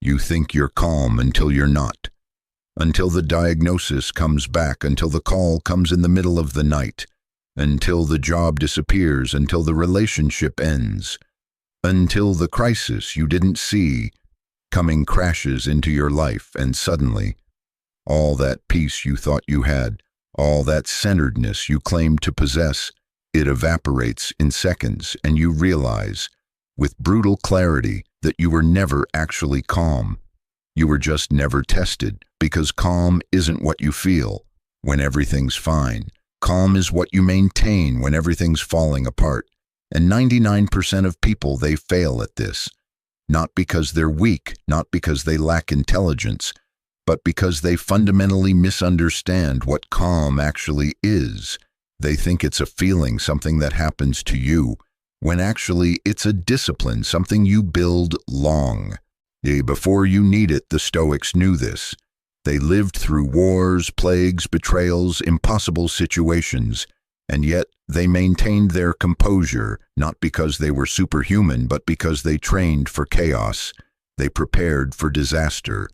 You think you're calm until you're not. Until the diagnosis comes back, until the call comes in the middle of the night, until the job disappears, until the relationship ends, until the crisis you didn't see coming crashes into your life, and suddenly, all that peace you thought you had, all that centeredness you claimed to possess, it evaporates in seconds, and you realize, with brutal clarity, that you were never actually calm. You were just never tested, because calm isn't what you feel when everything's fine. Calm is what you maintain when everything's falling apart. And 99% of people, they fail at this. Not because they're weak, not because they lack intelligence, but because they fundamentally misunderstand what calm actually is. They think it's a feeling, something that happens to you, when actually it's a discipline, something you build long. Before you need it, the Stoics knew this. They lived through wars, plagues, betrayals, impossible situations, and yet they maintained their composure, not because they were superhuman, but because they trained for chaos. They prepared for disaster.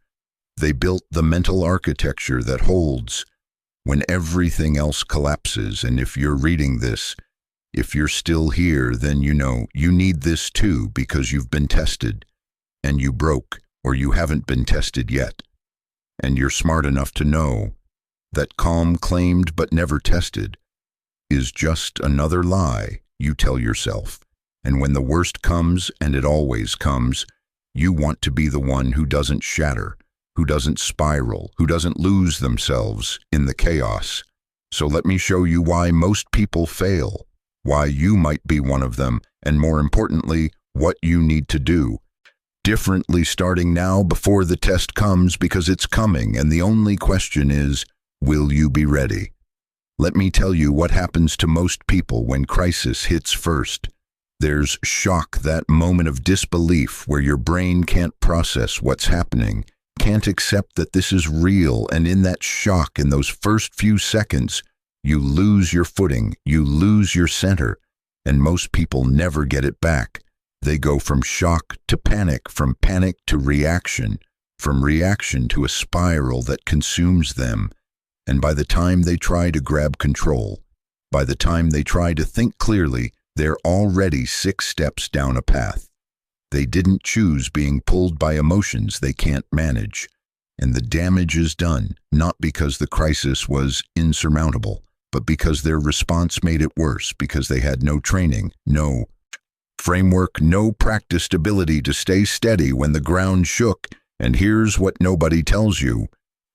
They built the mental architecture that holds when everything else collapses. And if you're reading this, if you're still here, then you know you need this too, because you've been tested, and you broke, or you haven't been tested yet. And you're smart enough to know that calm claimed but never tested is just another lie you tell yourself. And when the worst comes, and it always comes, you want to be the one who doesn't shatter, who doesn't spiral, who doesn't lose themselves in the chaos. So let me show you why most people fail, why you might be one of them, and more importantly, what you need to do differently starting now before the test comes, because it's coming, and the only question is, will you be ready? Let me tell you what happens to most people when crisis hits first. There's shock, that moment of disbelief where your brain can't process what's happening, can't accept that this is real, and in that shock, in those first few seconds, you lose your footing, you lose your center, and most people never get it back. They go from shock to panic, from panic to reaction, from reaction to a spiral that consumes them. And by the time they try to grab control, by the time they try to think clearly, they're already 6 steps down a path. They didn't choose being pulled by emotions they can't manage. And the damage is done, not because the crisis was insurmountable, but because their response made it worse, because they had no training, no framework, no practiced ability to stay steady when the ground shook. And here's what nobody tells you.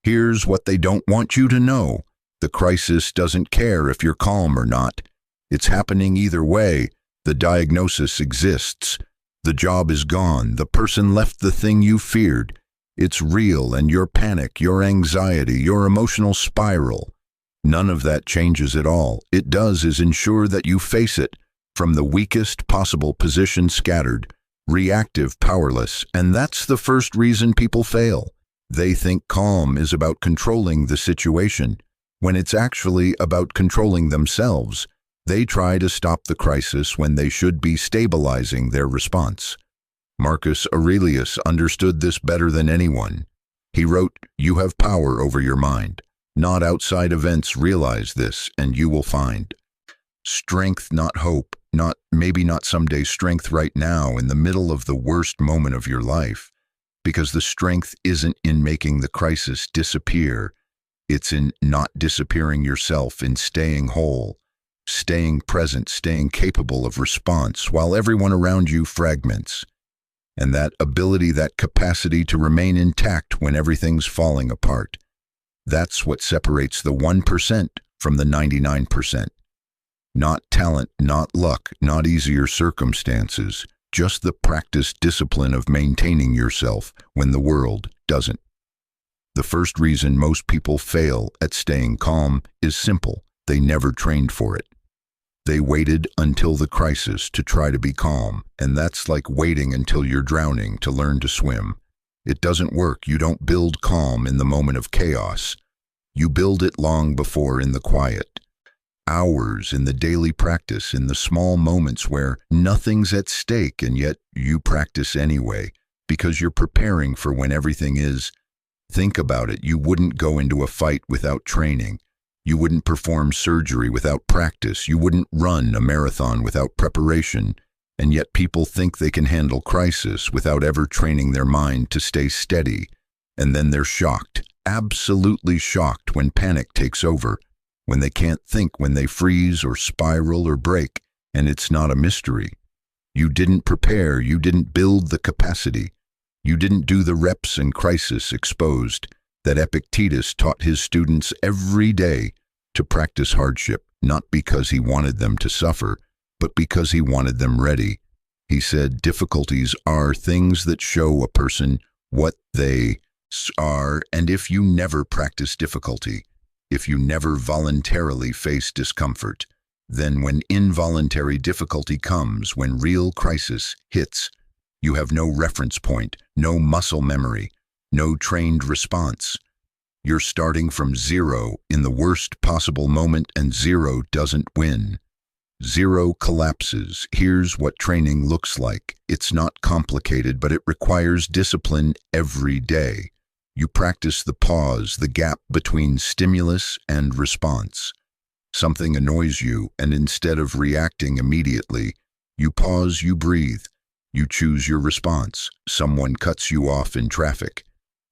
Here's what they don't want you to know. The crisis doesn't care if you're calm or not. It's happening either way. The diagnosis exists. The job is gone. The person left the thing you feared. It's real, and your panic, your anxiety, your emotional spiral, none of that changes at all. It does is ensure that you face it from the weakest possible position, scattered, reactive, powerless. And that's the first reason people fail. They think calm is about controlling the situation, when it's actually about controlling themselves. They try to stop the crisis when they should be stabilizing their response. Marcus Aurelius understood this better than anyone. He wrote, "You have power over your mind. Not outside events. Realize this, and you will find strength, not hope, maybe not someday, strength right now in the middle of the worst moment of your life. Because the strength isn't in making the crisis disappear. It's in not disappearing yourself, in staying whole, staying present, staying capable of response while everyone around you fragments. And that ability, that capacity to remain intact when everything's falling apart, that's what separates the 1% from the 99%. Not talent, not luck, not easier circumstances, just the practiced discipline of maintaining yourself when the world doesn't. The first reason most people fail at staying calm is simple. They never trained for it. They waited until the crisis to try to be calm, and that's like waiting until you're drowning to learn to swim. It doesn't work. You don't build calm in the moment of chaos. You build it long before, in the quiet. Hours in the daily practice, in the small moments where nothing's at stake, and yet you practice anyway. because you're preparing for when everything is. Think about it. You wouldn't go into a fight without training. You wouldn't perform surgery without practice. You wouldn't run a marathon without preparation. And yet people think they can handle crisis without ever training their mind to stay steady. And then they're shocked, absolutely shocked when panic takes over, when they can't think, when they freeze or spiral or break, and it's not a mystery. You didn't prepare, you didn't build the capacity. You didn't do the reps and crisis exposed that Epictetus taught his students every day to practice hardship, not because he wanted them to suffer, but because he wanted them ready. He said, difficulties are things that show a person what they are, and if you never practice difficulty, if you never voluntarily face discomfort, then when involuntary difficulty comes, when real crisis hits, you have no reference point, no muscle memory, no trained response. You're starting from zero in the worst possible moment, and zero doesn't win. Zero collapses. Here's what training looks like. It's not complicated, but it requires discipline every day. You practice the pause, the gap between stimulus and response. Something annoys you, and instead of reacting immediately, you pause, you breathe. You choose your response. Someone cuts you off in traffic.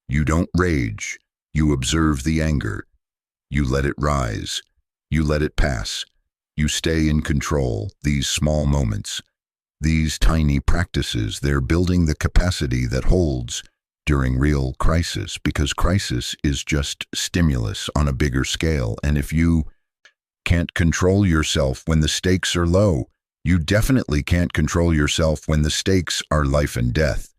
You don't rage. You observe the anger. You let it rise. You let it pass. You stay in control. These small moments, these tiny practices, they're building the capacity that holds during real crisis, because crisis is just stimulus on a bigger scale. And if you can't control yourself when the stakes are low, you definitely can't control yourself when the stakes are life and death.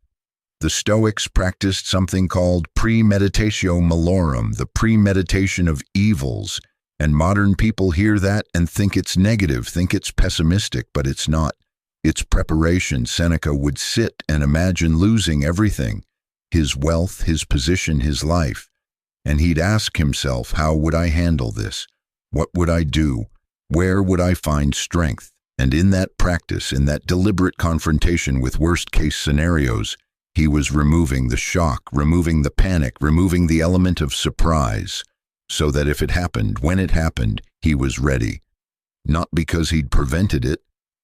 The Stoics practiced something called premeditatio malorum, the premeditation of evils, and modern people hear that and think it's negative, think it's pessimistic, but it's not. It's preparation. Seneca would sit and imagine losing everything, his wealth, his position, his life, and he'd ask himself, how would I handle this? What would I do? Where would I find strength? And in that practice, in that deliberate confrontation with worst-case scenarios, he was removing the shock, removing the panic, removing the element of surprise, so that if it happened, when it happened, he was ready. Not because he'd prevented it,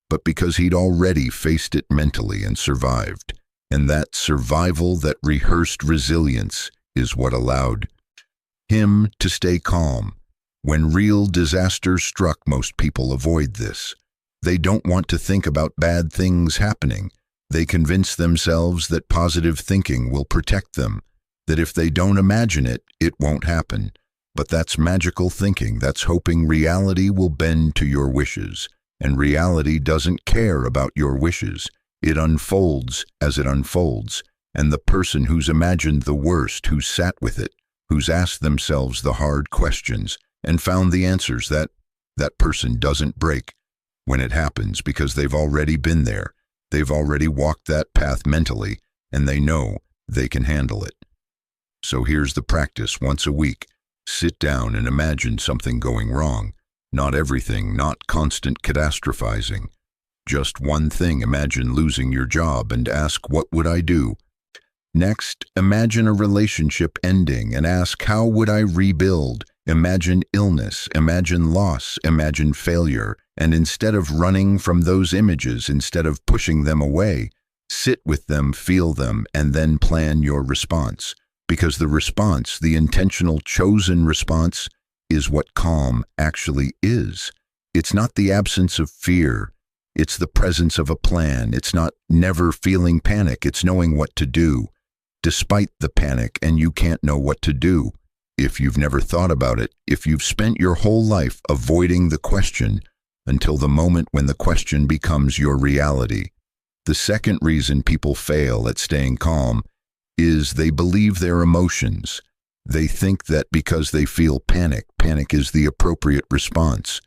but because he'd already faced it mentally and survived. And that survival, that rehearsed resilience, is what allowed him to stay calm. When real disaster struck, most people avoid this. They don't want to think about bad things happening. They convince themselves that positive thinking will protect them, that if they don't imagine it, it won't happen. But that's magical thinking. That's hoping reality will bend to your wishes. And reality doesn't care about your wishes. It unfolds as it unfolds. And the person who's imagined the worst, who's sat with it, who's asked themselves the hard questions and found the answers, that person doesn't break when it happens, because they've already been there. They've already walked that path mentally, and they know they can handle it. So here's the practice. Once a week, sit down and imagine something going wrong. Not everything, not constant catastrophizing. Just one thing. Imagine losing your job and ask, what would I do? Next, imagine a relationship ending and ask, how would I rebuild? Imagine illness, imagine loss, imagine failure. And instead of running from those images, instead of pushing them away, sit with them, feel them, and then plan your response. Because the response, the intentional, chosen response, is what calm actually is. It's not the absence of fear. It's the presence of a plan. It's not never feeling panic. It's knowing what to do, despite the panic, and you can't know what to do if you've never thought about it, if you've spent your whole life avoiding the question until the moment when the question becomes your reality. The second reason people fail at staying calm is they believe their emotions. They think that because they feel panic is the appropriate response.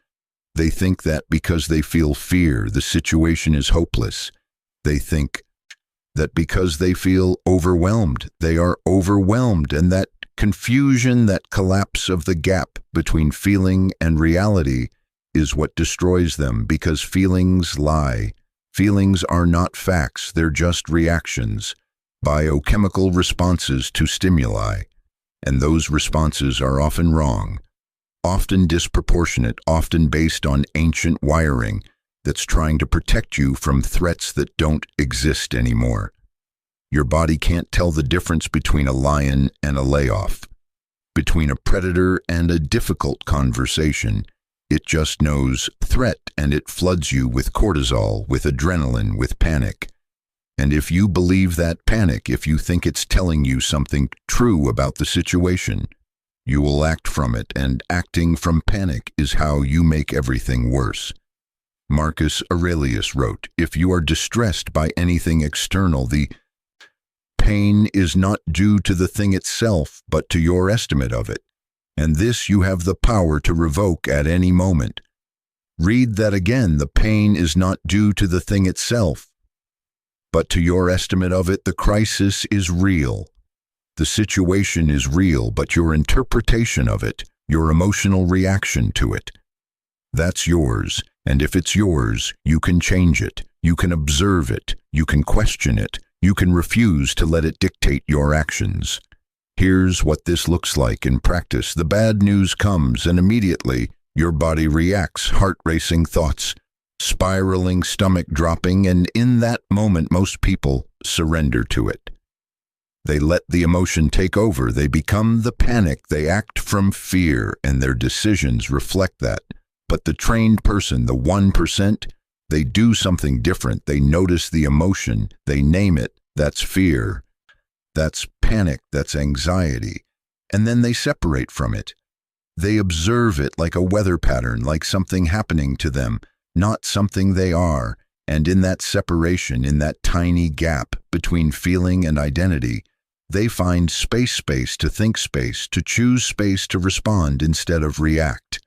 They think that because they feel fear, the situation is hopeless. They think that because they feel overwhelmed, they are overwhelmed, and that confusion, that collapse of the gap between feeling and reality is what destroys them, because feelings lie. Feelings are not facts, they're just reactions. biochemical responses to stimuli, and those responses are often wrong, often disproportionate, often based on ancient wiring that's trying to protect you from threats that don't exist anymore. Your body can't tell the difference between a lion and a layoff, between a predator and a difficult conversation. It just knows threat, and it floods you with cortisol, with adrenaline, with panic. And if you believe that panic, if you think it's telling you something true about the situation, you will act from it, and acting from panic is how you make everything worse. Marcus Aurelius wrote, "If you are distressed by anything external, the pain is not due to the thing itself, but to your estimate of it, and this you have the power to revoke at any moment." Read that again. The pain is not due to the thing itself, but to your estimate of it. The crisis is real. The situation is real, but your interpretation of it, your emotional reaction to it, that's yours. And if it's yours, you can change it. You can observe it. You can question it. You can refuse to let it dictate your actions. Here's what this looks like in practice. The bad news comes, and immediately your body reacts, heart racing thoughts, spiraling, stomach dropping, and in that moment most people surrender to it. They let the emotion take over. They become the panic. They act from fear, and their decisions reflect that. But the trained person, the 1%, they do something different. They notice the emotion. They name it. That's fear. That's panic. That's anxiety. And then they separate from it. They observe it like a weather pattern, like something happening to them, not something they are. And in that separation, in that tiny gap between feeling and identity, they find space to think space, to choose space to respond instead of react.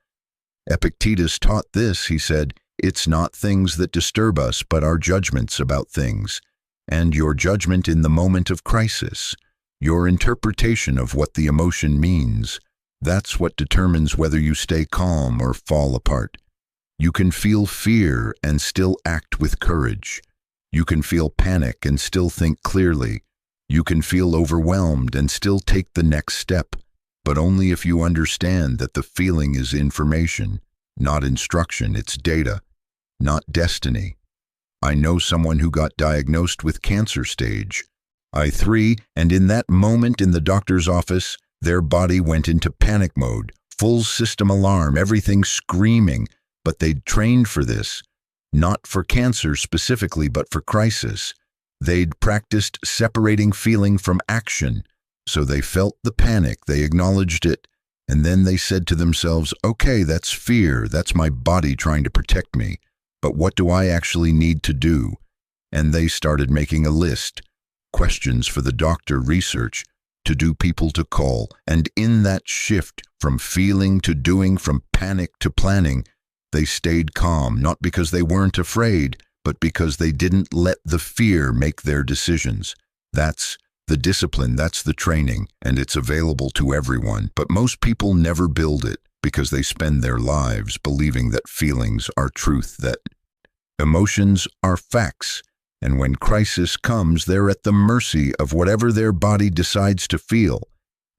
Epictetus taught this. He said, "It's not things that disturb us, but our judgments about things." And your judgment in the moment of crisis, your interpretation of what the emotion means, that's what determines whether you stay calm or fall apart. You can feel fear and still act with courage. You can feel panic and still think clearly. You can feel overwhelmed and still take the next step, but only if you understand that the feeling is information, not instruction. It's data, not destiny. I know someone who got diagnosed with cancer stage I3, and in that moment in the doctor's office, their body went into panic mode, full system alarm, everything screaming, but they'd trained for this, not for cancer specifically, but for crisis. They'd practiced separating feeling from action, so they felt the panic, they acknowledged it, and then they said to themselves, "Okay, that's fear, that's my body trying to protect me, but what do I actually need to do?" And they started making a list, questions for the doctor, research, to-do people to call, and in that shift from feeling to doing, from panic to planning, they stayed calm, not because they weren't afraid, but because they didn't let the fear make their decisions. That's the discipline, that's the training, and it's available to everyone. But most people never build it because they spend their lives believing that feelings are truth, that emotions are facts, and when crisis comes, they're at the mercy of whatever their body decides to feel.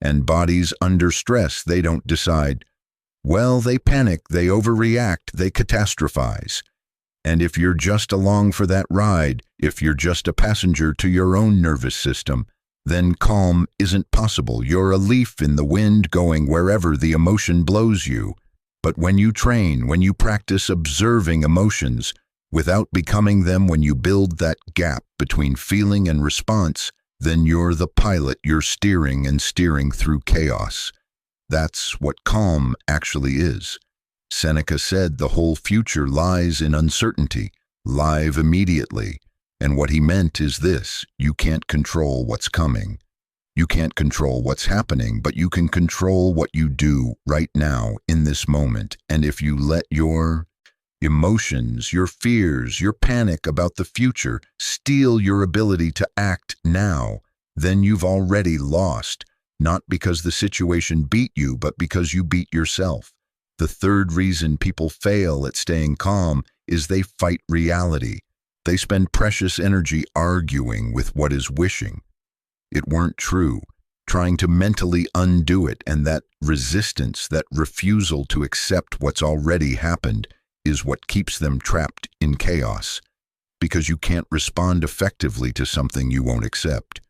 And bodies under stress, they don't decide. Well, they panic, they overreact, they catastrophize. And if you're just along for that ride, if you're just a passenger to your own nervous system, then calm isn't possible. You're a leaf in the wind going wherever the emotion blows you. But when you train, when you practice observing emotions without becoming them, when you build that gap between feeling and response, then you're the pilot, you're steering and steering through chaos. That's what calm actually is. Seneca said the whole future lies in uncertainty, live immediately. And what he meant is this: you can't control what's coming. You can't control what's happening, but you can control what you do right now in this moment. And if you let your emotions, your fears, your panic about the future steal your ability to act now, then you've already lost, not because the situation beat you, but because you beat yourself. The third reason people fail at staying calm is they fight reality. They spend precious energy arguing with what is wishing. it weren't true, trying to mentally undo it, and that resistance, that refusal to accept what's already happened, is what keeps them trapped in chaos. Because you can't respond effectively to something you won't accept.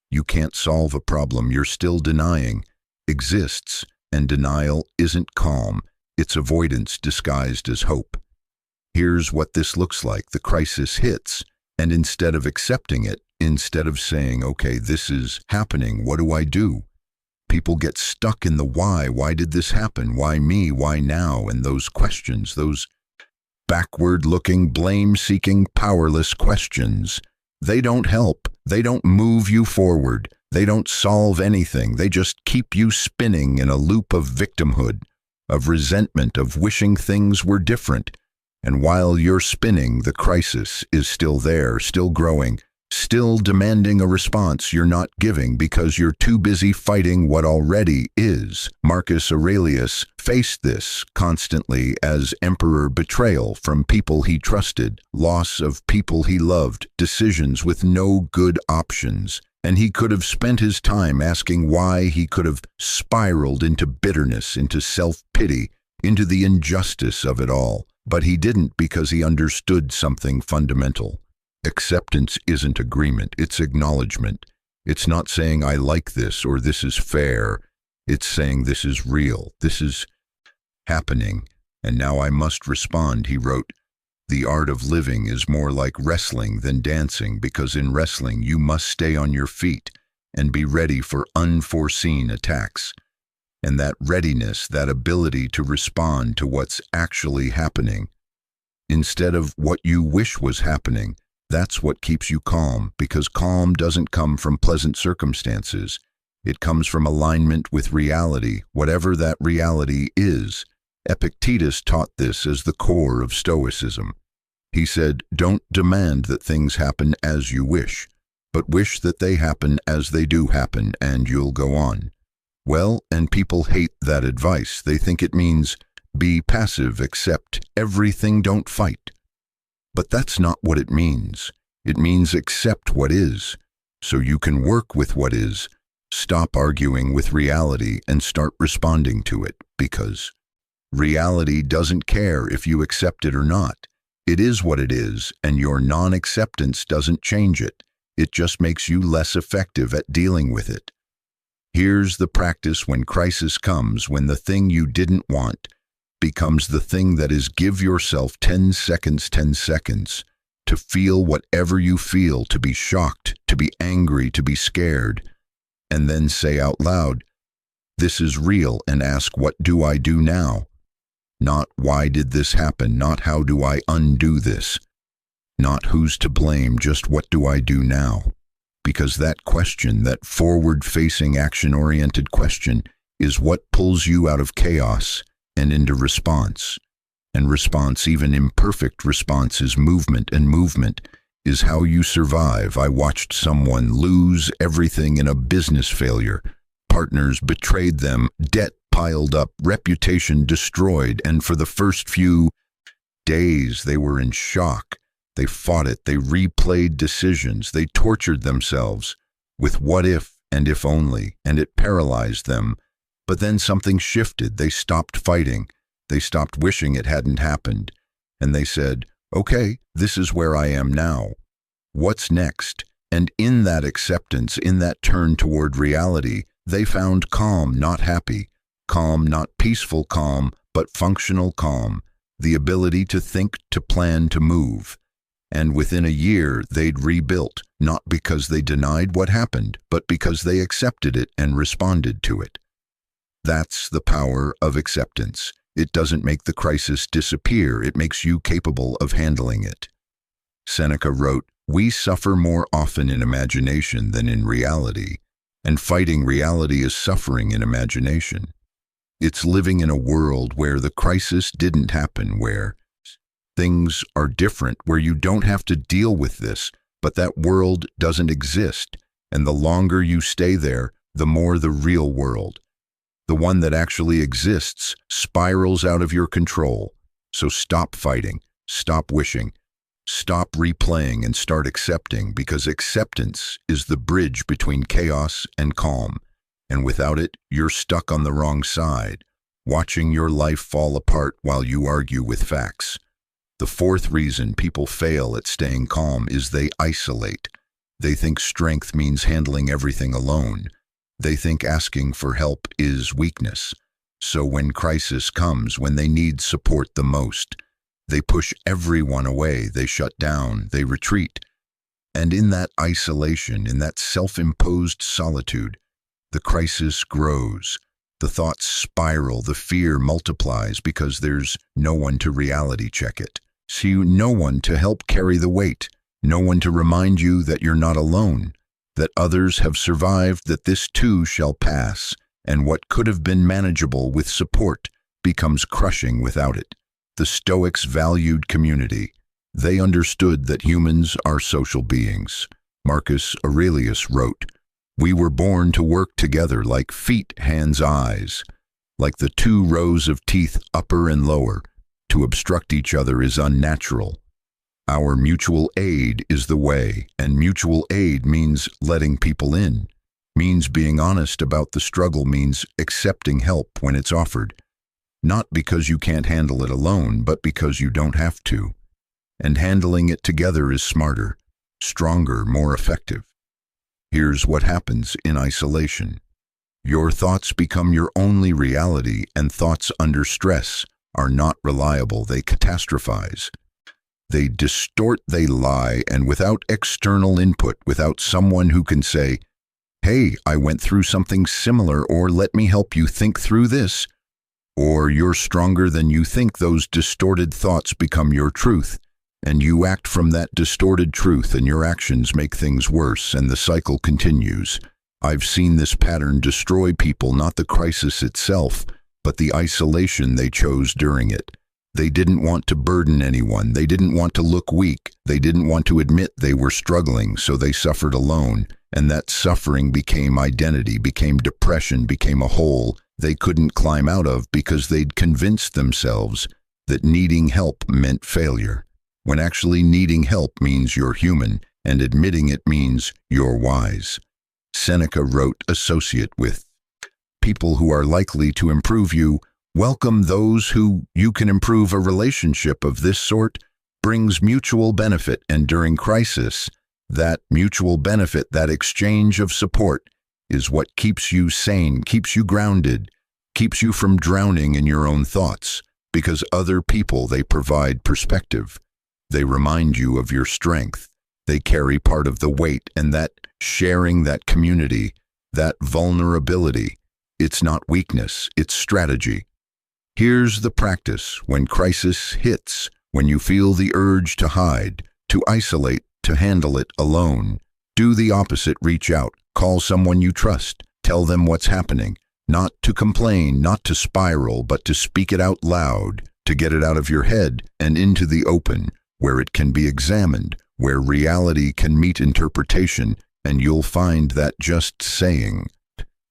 You can't solve a problem you're still denying exists, and denial isn't calm, it's avoidance disguised as hope. Here's what this looks like. The crisis hits, and instead of accepting it, instead of saying, okay, this is happening, what do I do? People get stuck in the why. Why did this happen? Why me? Why now? And those questions, those backward-looking, blame-seeking, powerless questions, they don't help. They don't move you forward. They don't solve anything. They just keep you spinning in a loop of victimhood, of resentment, of wishing things were different. And while you're spinning, the crisis is still there, still growing, still demanding a response you're not giving because you're too busy fighting what already is. Marcus Aurelius faced this constantly as emperor: betrayal from people he trusted, loss of people he loved, decisions with no good options. And he could have spent his time asking why. He could have spiraled into bitterness, into self-pity, into the injustice of it all. But he didn't, because he understood something fundamental. Acceptance isn't agreement, it's acknowledgement. It's not saying I like this or this is fair. It's saying this is real, this is happening, and now I must respond. He wrote, "The art of living is more like wrestling than dancing, because in wrestling you must stay on your feet and be ready for unforeseen attacks." And that readiness, that ability to respond to what's actually happening, instead of what you wish was happening, that's what keeps you calm, because calm doesn't come from pleasant circumstances. It comes from alignment with reality, whatever that reality is. Epictetus taught this as the core of Stoicism. He said, don't demand that things happen as you wish, but wish that they happen as they do happen, and you'll go on. Well, and people hate that advice. They think it means be passive, accept everything, don't fight. But that's not what it means. It means accept what is, so you can work with what is. Stop arguing with reality and start responding to it, because reality doesn't care if you accept it or not. It is what it is, and your non-acceptance doesn't change it. It just makes you less effective at dealing with it. Here's the practice when crisis comes, when the thing you didn't want becomes the thing that is. Give yourself 10 seconds to feel whatever you feel, to be shocked, to be angry, to be scared, and then say out loud, this is real, and ask, what do I do now? Not why did this happen, not how do I undo this, not who's to blame, just what do I do now? Because that question, that forward-facing, action-oriented question, is what pulls you out of chaos and into response. And response, even imperfect response, is movement, and movement is how you survive. I watched someone lose everything in a business failure. Partners betrayed them, debt piled up, reputation destroyed, and for the first few days they were in shock. They fought it, they replayed decisions, they tortured themselves with what if and if only, and it paralyzed them. But then something shifted. They stopped fighting. They stopped wishing it hadn't happened. And they said, okay, this is where I am now. What's next? And in that acceptance, in that turn toward reality, they found calm, not happy. Calm, not peaceful calm, but functional calm. The ability to think, to plan, to move. And within a year, they'd rebuilt, not because they denied what happened, but because they accepted it and responded to it. That's the power of acceptance. It doesn't make the crisis disappear. It makes you capable of handling it. Seneca wrote, "We suffer more often in imagination than in reality, and fighting reality is suffering in imagination." It's living in a world where the crisis didn't happen, where things are different, where you don't have to deal with this, but that world doesn't exist. And the longer you stay there, the more the real world, the one that actually exists, spirals out of your control. So stop fighting, stop wishing, Stop replaying and start accepting, because acceptance is the bridge between chaos and calm. And without it, you're stuck on the wrong side, watching your life fall apart while you argue with facts. The fourth reason people fail at staying calm is they isolate. They think strength means handling everything alone. They think asking for help is weakness. So when crisis comes, when they need support the most, they push everyone away, they shut down, they retreat. And in that isolation, in that self-imposed solitude, the crisis grows. The thoughts spiral, the fear multiplies because there's no one to reality check it. See, no one to help carry the weight, no one to remind you that you're not alone, that others have survived, that this too shall pass, and what could have been manageable with support becomes crushing without it. The Stoics valued community. They understood that humans are social beings. Marcus Aurelius wrote, "We were born to work together like feet, hands, eyes, like the two rows of teeth, upper and lower. To obstruct each other is unnatural. Our mutual aid is the way, and mutual aid means letting people in, means being honest about the struggle, means accepting help when it's offered. Not because you can't handle it alone, but because you don't have to. And handling it together is smarter, stronger, more effective." Here's what happens in isolation. Your thoughts become your only reality, and thoughts under stress are not reliable. They catastrophize. They distort, they lie, and without external input, without someone who can say, "Hey, I went through something similar," or "Let me help you think through this," or "You're stronger than you think," those distorted thoughts become your truth, and you act from that distorted truth, and your actions make things worse, and the cycle continues. I've seen this pattern destroy people, not the crisis itself, but the isolation they chose during it. They didn't want to burden anyone. They didn't want to look weak. They didn't want to admit they were struggling, so they suffered alone. And that suffering became identity, became depression, became a hole they couldn't climb out of because they'd convinced themselves that needing help meant failure, when actually needing help means you're human, and admitting it means you're wise. Seneca wrote, "Associate with people who are likely to improve you. Welcome those who you can improve." A relationship of this sort brings mutual benefit, and during crisis, that mutual benefit, that exchange of support, is what keeps you sane, keeps you grounded, keeps you from drowning in your own thoughts, because other people, they provide perspective. They remind you of your strength. They carry part of the weight, and that sharing, that community, that vulnerability, it's not weakness, it's strategy. Here's the practice when crisis hits, when you feel the urge to hide, to isolate, to handle it alone. Do the opposite, reach out, call someone you trust, tell them what's happening, not to complain, not to spiral, but to speak it out loud, to get it out of your head and into the open, where it can be examined, where reality can meet interpretation, and you'll find that just saying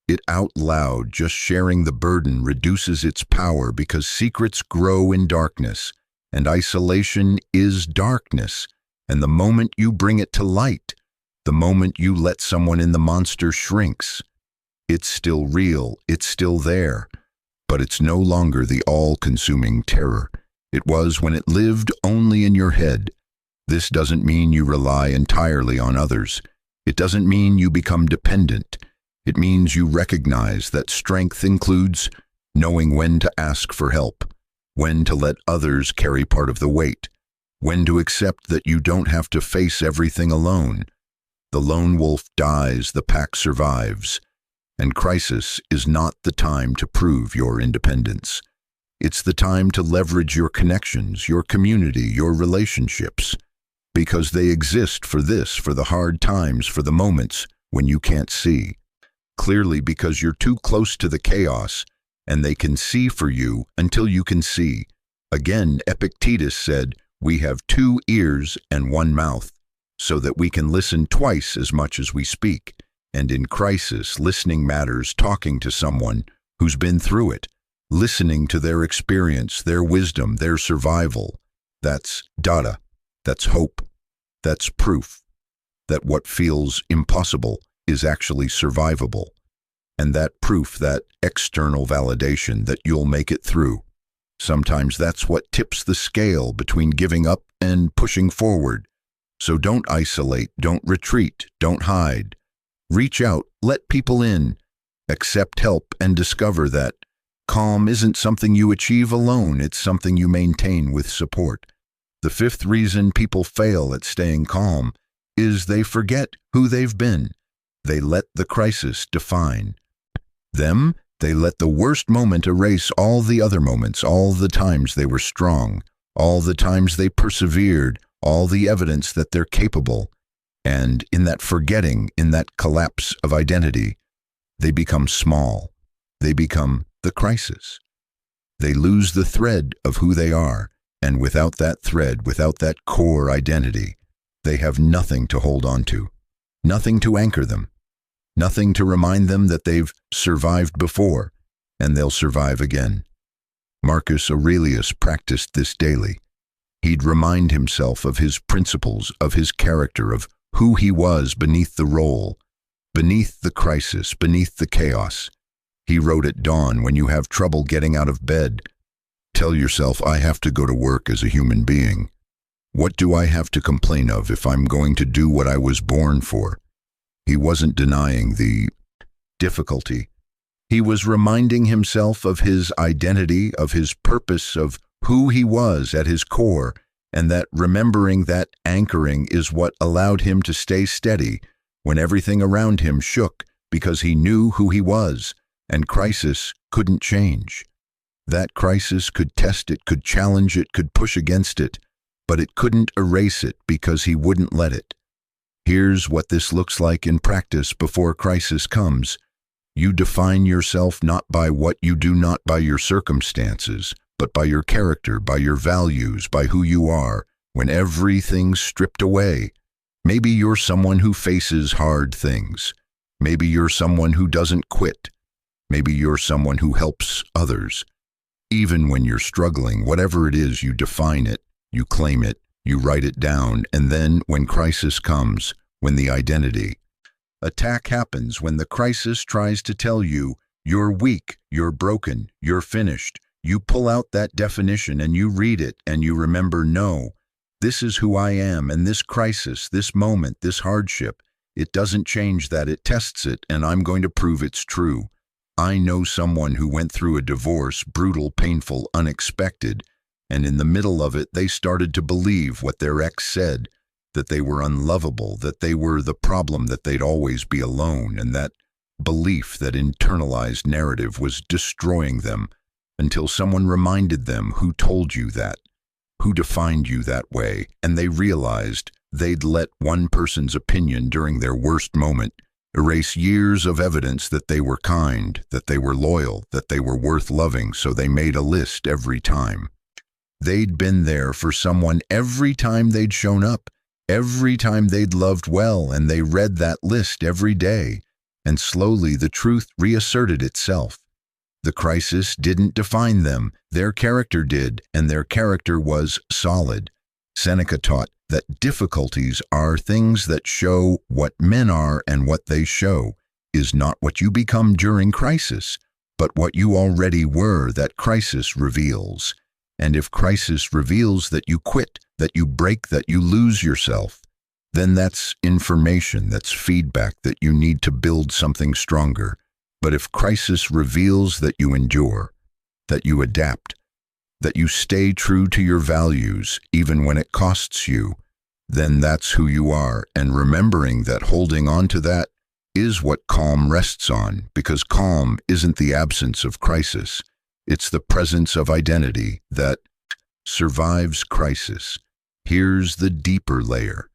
it out loud, just sharing the burden, reduces its power, because secrets grow in darkness, and isolation is darkness. And the moment you bring it to light, the moment you let someone in, the monster shrinks. It's still real, it's still there, but it's no longer the all-consuming terror it was when it lived only in your head. This doesn't mean you rely entirely on others. It doesn't mean you become dependent. It means you recognize that strength includes knowing when to ask for help, when to let others carry part of the weight, when to accept that you don't have to face everything alone. The lone wolf dies, the pack survives, and crisis is not the time to prove your independence. It's the time to leverage your connections, your community, your relationships, because they exist for this, for the hard times, for the moments when you can't see clearly, because you're too close to the chaos, and they can see for you until you can see. Again, Epictetus said, "We have 2 ears and 1 mouth, so that we can listen twice as much as we speak." And in crisis, listening matters. Talking to someone who's been through it, listening to their experience, their wisdom, their survival. That's data. That's hope. That's proof that what feels impossible is actually survivable. And that proof, that external validation that you'll make it through. Sometimes that's what tips the scale between giving up and pushing forward. So don't isolate, don't retreat, don't hide. Reach out, let people in, accept help, and discover that calm isn't something you achieve alone, it's something you maintain with support. The fifth reason people fail at staying calm is they forget who they've been. They let the crisis define them. They let the worst moment erase all the other moments, all the times they were strong, all the times they persevered, all the evidence that they're capable. And in that forgetting, in that collapse of identity, they become small. They become the crisis. They lose the thread of who they are, and without that thread, without that core identity, they have nothing to hold on to, nothing to anchor them, nothing to remind them that they've survived before, and they'll survive again. Marcus Aurelius practiced this daily. He'd remind himself of his principles, of his character, of who he was beneath the role, beneath the crisis, beneath the chaos. He wrote at dawn, when you have trouble getting out of bed, tell yourself, I have to go to work as a human being. What do I have to complain of if I'm going to do what I was born for? He wasn't denying the difficulty. He was reminding himself of his identity, of his purpose, of who he was at his core, and that remembering, that anchoring, is what allowed him to stay steady when everything around him shook, because he knew who he was, and crisis couldn't change. That crisis could test it, could challenge it, could push against it, but it couldn't erase it because he wouldn't let it. Here's what this looks like in practice before crisis comes. You define yourself not by what you do, not by your circumstances, but by your character, by your values, by who you are, when everything's stripped away. Maybe you're someone who faces hard things. Maybe you're someone who doesn't quit. Maybe you're someone who helps others. Even when you're struggling, whatever it is, you define it, you claim it, you write it down, and then when crisis comes, when the identity attack happens, when the crisis tries to tell you you're weak, you're broken, you're finished, you pull out that definition and you read it and you remember, no, this is who I am, and this crisis, this moment, this hardship, it doesn't change that, it tests it, and I'm going to prove it's true. I know someone who went through a divorce, brutal, painful, unexpected, and in the middle of it, they started to believe what their ex said, that they were unlovable, that they were the problem, that they'd always be alone, and that belief, that internalized narrative was destroying them until someone reminded them who told you that, who defined you that way, and they realized they'd let one person's opinion during their worst moment erase years of evidence that they were kind, that they were loyal, that they were worth loving, so they made a list every time. They'd been there for someone every time they'd shown up, every time they'd loved well, and they read that list every day, and slowly the truth reasserted itself. The crisis didn't define them, their character did, and their character was solid. Seneca taught that difficulties are things that show what men are, and what they show is not what you become during crisis, but what you already were that crisis reveals. And if crisis reveals that you quit, that you break, that you lose yourself, then that's information, that's feedback that you need to build something stronger. But if crisis reveals that you endure, that you adapt, that you stay true to your values even when it costs you, then that's who you are. And remembering that, holding on to that, is what calm rests on, because calm isn't the absence of crisis. It's the presence of identity that survives crisis. Here's the deeper layer.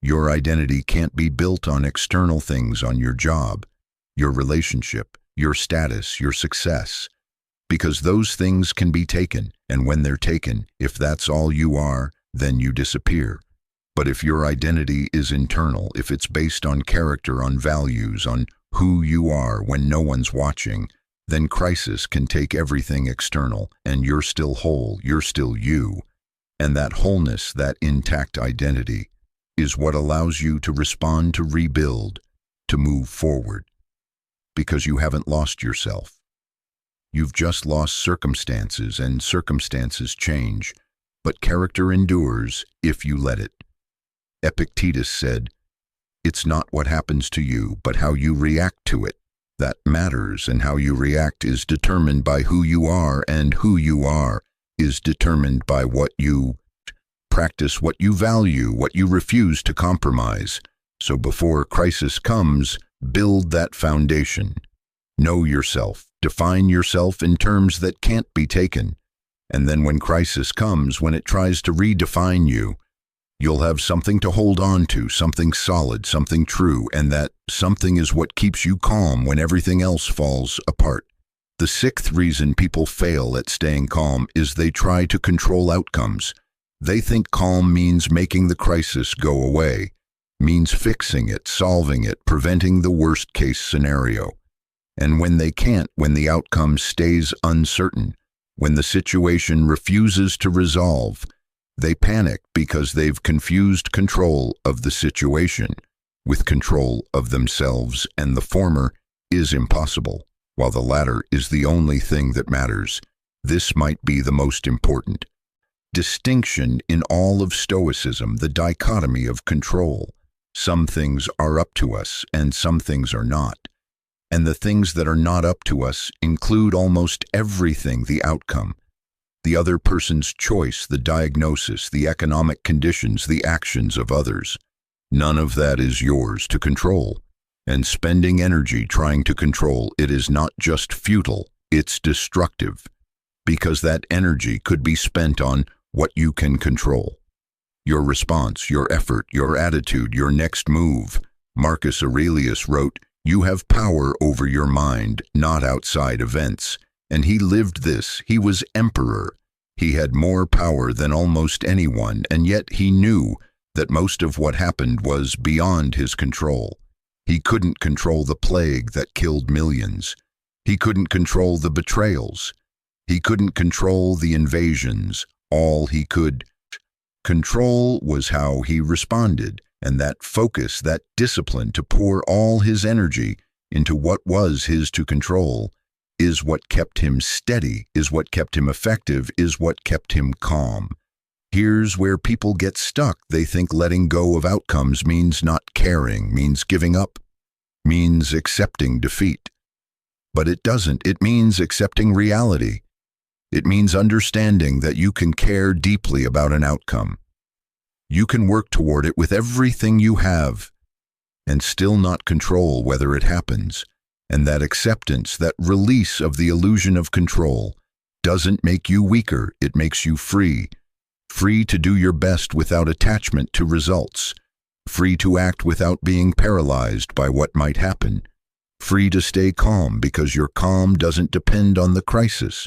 Your identity can't be built on external things, on your job, your relationship, your status, your success, because those things can be taken, and when they're taken, if that's all you are, then you disappear. But if your identity is internal, if it's based on character, on values, on who you are when no one's watching, then crisis can take everything external, and you're still whole, you're still you. And that wholeness, that intact identity, is what allows you to respond, to rebuild, to move forward. Because you haven't lost yourself. You've just lost circumstances, and circumstances change, but character endures if you let it. Epictetus said, "It's not what happens to you, but how you react to it that matters, and how you react is determined by who you are, and who you are is determined by what you practice, what you value, what you refuse to compromise. So before crisis comes, build that foundation. Know yourself, define yourself in terms that can't be taken, and then when crisis comes, when it tries to redefine you, you'll have something to hold on to, something solid, something true, and that something is what keeps you calm when everything else falls apart. The sixth reason people fail at staying calm is they try to control outcomes. They think calm means making the crisis go away, means fixing it, solving it, preventing the worst-case scenario. And when they can't, when the outcome stays uncertain, when the situation refuses to resolve, they panic because they've confused control of the situation with control of themselves, and the former is impossible, while the latter is the only thing that matters. This might be the most important distinction in all of Stoicism, the dichotomy of control. Some things are up to us, and some things are not. And the things that are not up to us include almost everything: the outcome, the other person's choice, the diagnosis, the economic conditions, the actions of others. None of that is yours to control. And spending energy trying to control it is not just futile, it's destructive, because that energy could be spent on what you can control. Your response, your effort, your attitude, your next move. Marcus Aurelius wrote, "You have power over your mind, not outside events." And he lived this. He was emperor. He had more power than almost anyone, and yet he knew that most of what happened was beyond his control. He couldn't control the plague that killed millions. He couldn't control the betrayals. He couldn't control the invasions. All he could control was how he responded, and that focus, that discipline to pour all his energy into what was his to control, is what kept him steady, is what kept him effective, is what kept him calm. Here's where people get stuck. They think letting go of outcomes means not caring, means giving up, means accepting defeat. But it doesn't. It means accepting reality. It means understanding that you can care deeply about an outcome. You can work toward it with everything you have and still not control whether it happens. And that acceptance, that release of the illusion of control, doesn't make you weaker. It makes you free. Free to do your best without attachment to results. Free to act without being paralyzed by what might happen. Free to stay calm because your calm doesn't depend on the crisis.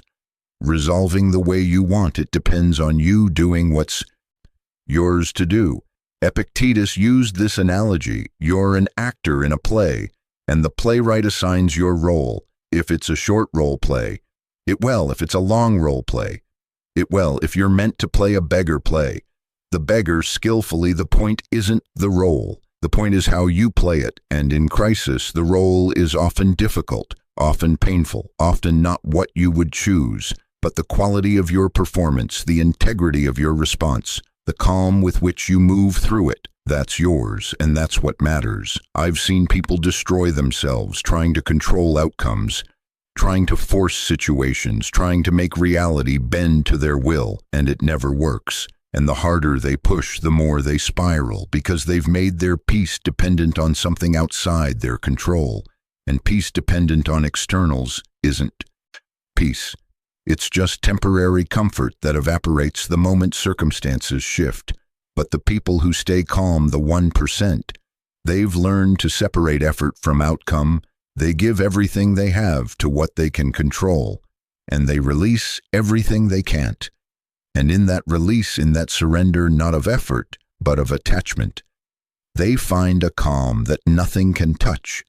Resolving the way you want it depends on you doing what's yours to do. Epictetus used this analogy. You're an actor in a play, and the playwright assigns your role. If it's a short role play, it will. If it's a long role play, it will. If you're meant to play a beggar, play the beggar skillfully. The point isn't the role. The point is how you play it. And in crisis, the role is often difficult, often painful, often not what you would choose. But the quality of your performance, the integrity of your response, the calm with which you move through it, that's yours, and that's what matters. I've seen people destroy themselves trying to control outcomes, trying to force situations, trying to make reality bend to their will, and it never works. And the harder they push, the more they spiral, because they've made their peace dependent on something outside their control. And peace dependent on externals isn't peace. It's just temporary comfort that evaporates the moment circumstances shift. But the people who stay calm, the 1%, they've learned to separate effort from outcome. They give everything they have to what they can control, and they release everything they can't. And in that release, in that surrender, not of effort, but of attachment, they find a calm that nothing can touch,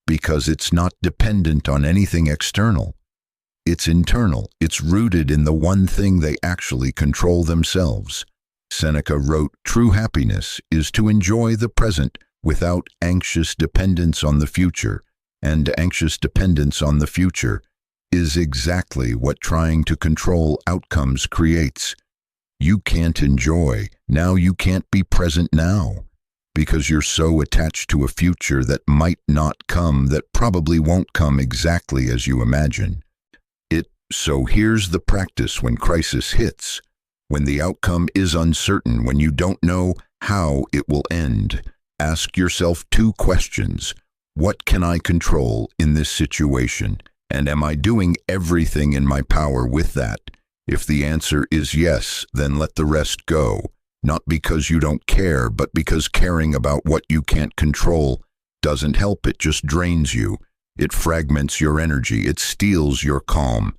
because it's not dependent on anything external. it's internal. It's rooted in the one thing they actually control themselves. Seneca wrote, "True happiness is to enjoy the present without anxious dependence on the future, and anxious dependence on the future is exactly what trying to control outcomes creates. You can't enjoy now, you can't be present now, because you're so attached to a future that might not come, that probably won't come exactly as you imagine it. So here's the practice when crisis hits, when the outcome is uncertain, when you don't know how it will end. Ask yourself two questions. What can I control in this situation? And am I doing everything in my power with that? If the answer is yes, then let the rest go. Not because you don't care, but because caring about what you can't control doesn't help. It just drains you. It fragments your energy. It steals your calm.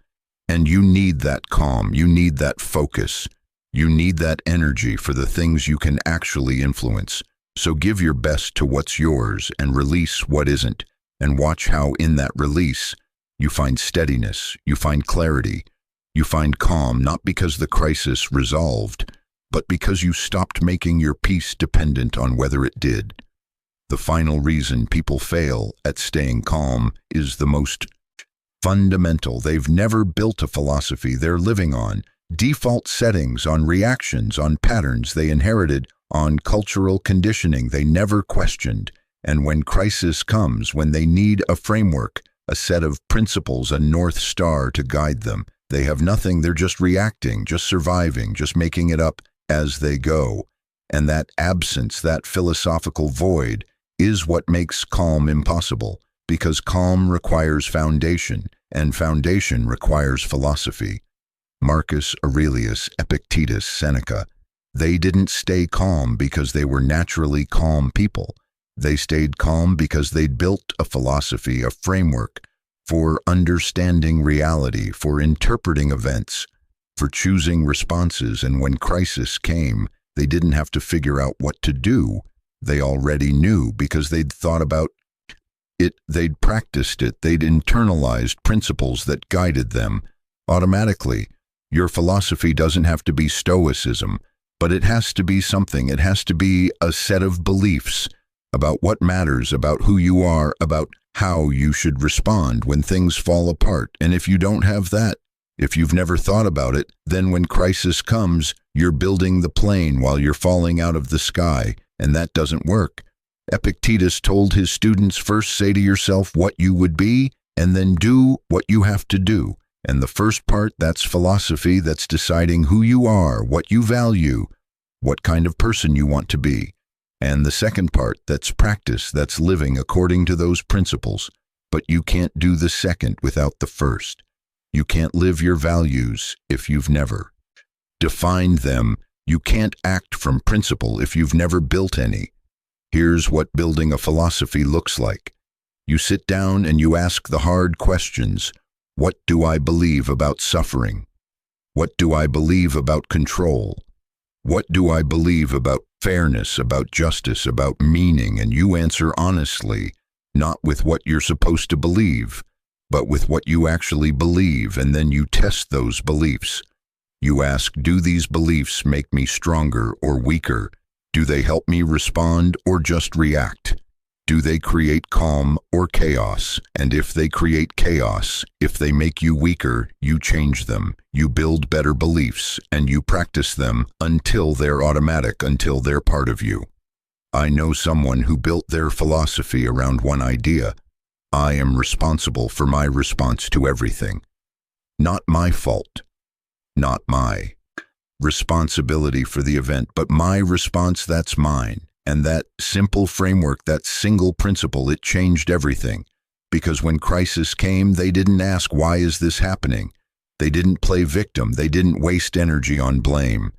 And you need that calm. You need that focus. You need that energy for the things you can actually influence. So give your best to what's yours and release what isn't. And watch how in that release, you find steadiness, you find clarity, you find calm, not because the crisis resolved, but because you stopped making your peace dependent on whether it did. The final reason people fail at staying calm is the most fundamental. They've never built a philosophy they're living on default settings, on reactions, on patterns they inherited, on cultural conditioning they never questioned. And when crisis comes, when they need a framework, a set of principles, a North Star to guide them, they have nothing. They're just reacting, just surviving, just making it up as they go. And that absence, that philosophical void, is what makes calm impossible, because calm requires foundation, and foundation requires philosophy. Marcus Aurelius, Epictetus, Seneca, they didn't stay calm because they were naturally calm people. They stayed calm because they'd built a philosophy, a framework for understanding reality, for interpreting events, for choosing responses. And when crisis came, they didn't have to figure out what to do. They already knew because they'd thought about it, they'd practiced it, they'd internalized principles that guided them automatically. Your philosophy doesn't have to be stoicism, but it has to be something. It has to be a set of beliefs about what matters, about who you are, about how you should respond when things fall apart. And if you don't have that, if you've never thought about it, then when crisis comes, you're building the plane while you're falling out of the sky, and that doesn't work. Epictetus told his students, first say to yourself what you would be, and then do what you have to do. And the first part, that's philosophy, that's deciding who you are, what you value, what kind of person you want to be. And the second part, that's practice, that's living according to those principles. But you can't do the second without the first. You can't live your values if you've never defined them. You can't act from principle if you've never built any. Here's what building a philosophy looks like. You sit down and you ask the hard questions. What do I believe about suffering? What do I believe about control? What do I believe about fairness, about justice, about meaning? And you answer honestly, not with what you're supposed to believe, but with what you actually believe, and then you test those beliefs. You ask, do these beliefs make me stronger or weaker? Do they help me respond or just react? Do they create calm or chaos? And if they create chaos, if they make you weaker, you change them. You build better beliefs, and you practice them until they're automatic, until they're part of you. I know someone who built their philosophy around one idea. I am responsible for my response to everything. Not my fault. Not my responsibility for the event, but my response, that's mine. And that simple framework, that single principle, it changed everything. Because when crisis came, they didn't ask, why is this happening? They didn't play victim. They didn't waste energy on blame.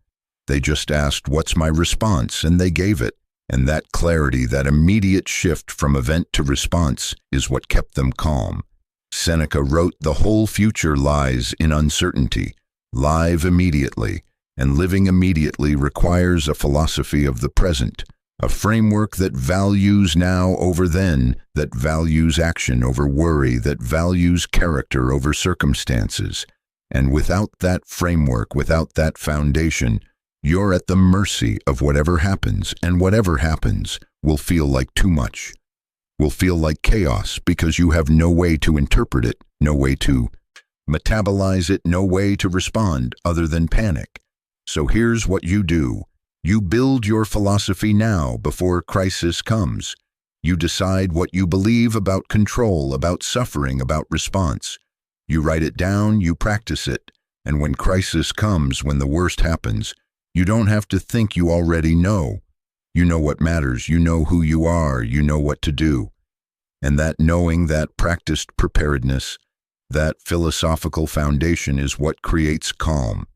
They just asked, what's my response? And they gave it. And that clarity, that immediate shift from event to response, is what kept them calm. Seneca wrote, the whole future lies in uncertainty. Live immediately. And living immediately requires a philosophy of the present, A framework that values now over then, that values action over worry, that values character over circumstances. And without that framework, without that foundation, you're at the mercy of whatever happens, and whatever happens will feel like too much, will feel like chaos because you have no way to interpret it, no way to metabolize it, no way to respond other than panic. So here's what you do. You build your philosophy now before crisis comes. You decide what you believe about control, about suffering, about response. You write it down, you practice it, and when crisis comes, when the worst happens, you don't have to think you already know. You know what matters, you know who you are, you know what to do. And that knowing, that practiced preparedness, that philosophical foundation is what creates calm.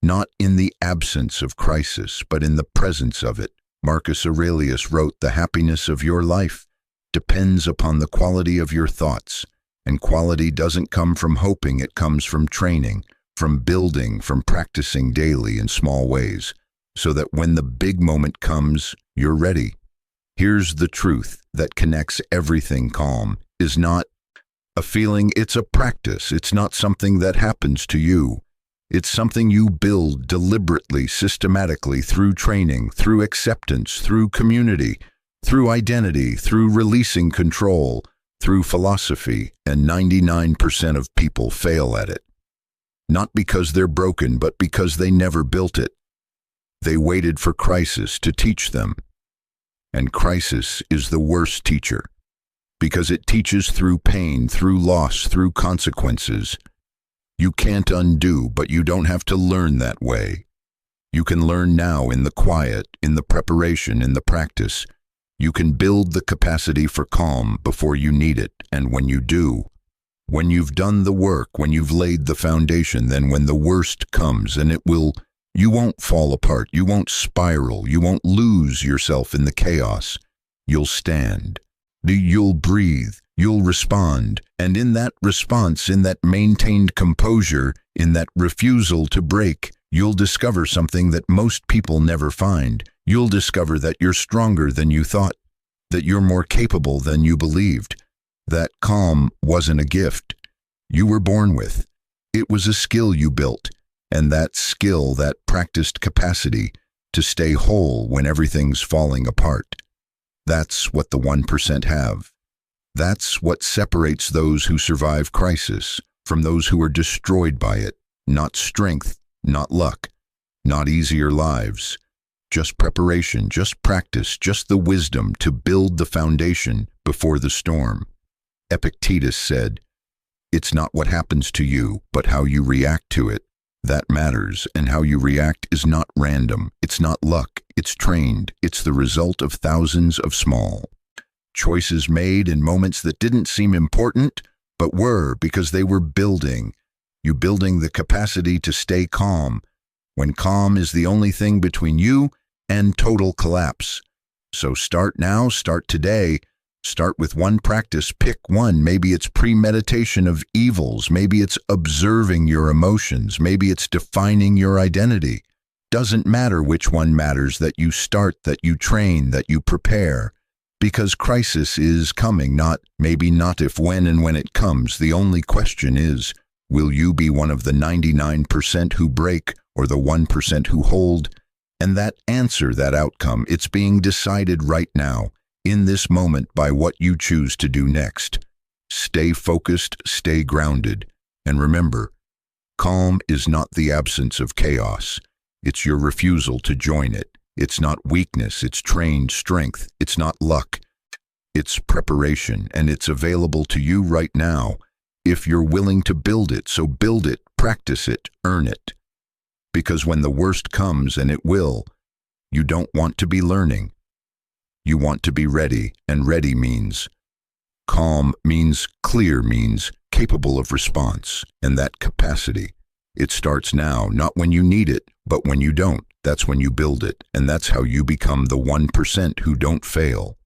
Not in the absence of crisis, but in the presence of it. Marcus Aurelius wrote, "The happiness of your life depends upon the quality of your thoughts." And quality doesn't come from hoping, it comes from training, from building, from practicing daily in small ways, so that when the big moment comes, you're ready. Here's the truth that connects everything. Calm is not a feeling, it's a practice. It's not something that happens to you. It's something you build deliberately, systematically, through training, through acceptance, through community, through identity, through releasing control, through philosophy, and 99% of people fail at it. Not because they're broken, but because they never built it. They waited for crisis to teach them. And crisis is the worst teacher, because it teaches through pain, through loss, through consequences. You can't undo, but you don't have to learn that way. You can learn now in the quiet, in the preparation, in the practice. You can build the capacity for calm before you need it, and when you do, when you've done the work, when you've laid the foundation, then when the worst comes, and you won't fall apart, you won't spiral, you won't lose yourself in the chaos. You'll stand, you'll breathe, you'll respond, and in that response, in that maintained composure, in that refusal to break, you'll discover something that most people never find. You'll discover that you're stronger than you thought, that you're more capable than you believed, that calm wasn't a gift you were born with. It was a skill you built, and that skill, that practiced capacity to stay whole when everything's falling apart. That's what the 1% have. That's what separates those who survive crisis from those who are destroyed by it. Not strength, not luck, not easier lives. Just preparation, just practice, just the wisdom to build the foundation before the storm. Epictetus said, "It's not what happens to you, but how you react to it. That matters, and how you react is not random. It's not luck, it's trained. It's the result of thousands of small choices made in moments that didn't seem important, but were, because they were building. You building the capacity to stay calm, when calm is the only thing between you and total collapse. So start now, start today. Start with one practice, pick one. Maybe it's premeditation of evils. Maybe it's observing your emotions. Maybe it's defining your identity. Doesn't matter which one matters, that you start, that you train, that you prepare. Because crisis is coming, maybe not if, when, and when it comes. The only question is, will you be one of the 99% who break or the 1% who hold? And that answer, that outcome, it's being decided right now, in this moment, by what you choose to do next. Stay focused, stay grounded, and remember, calm is not the absence of chaos. It's your refusal to join it. It's not weakness, it's trained strength. It's not luck, it's preparation, and it's available to you right now if you're willing to build it. So build it, practice it, earn it. Because when the worst comes, and it will, you don't want to be learning. You want to be ready, and ready means calm, means clear, means capable of response, and that capacity. It starts now, not when you need it, but when you don't. That's when you build it, and that's how you become the 1% who don't fail.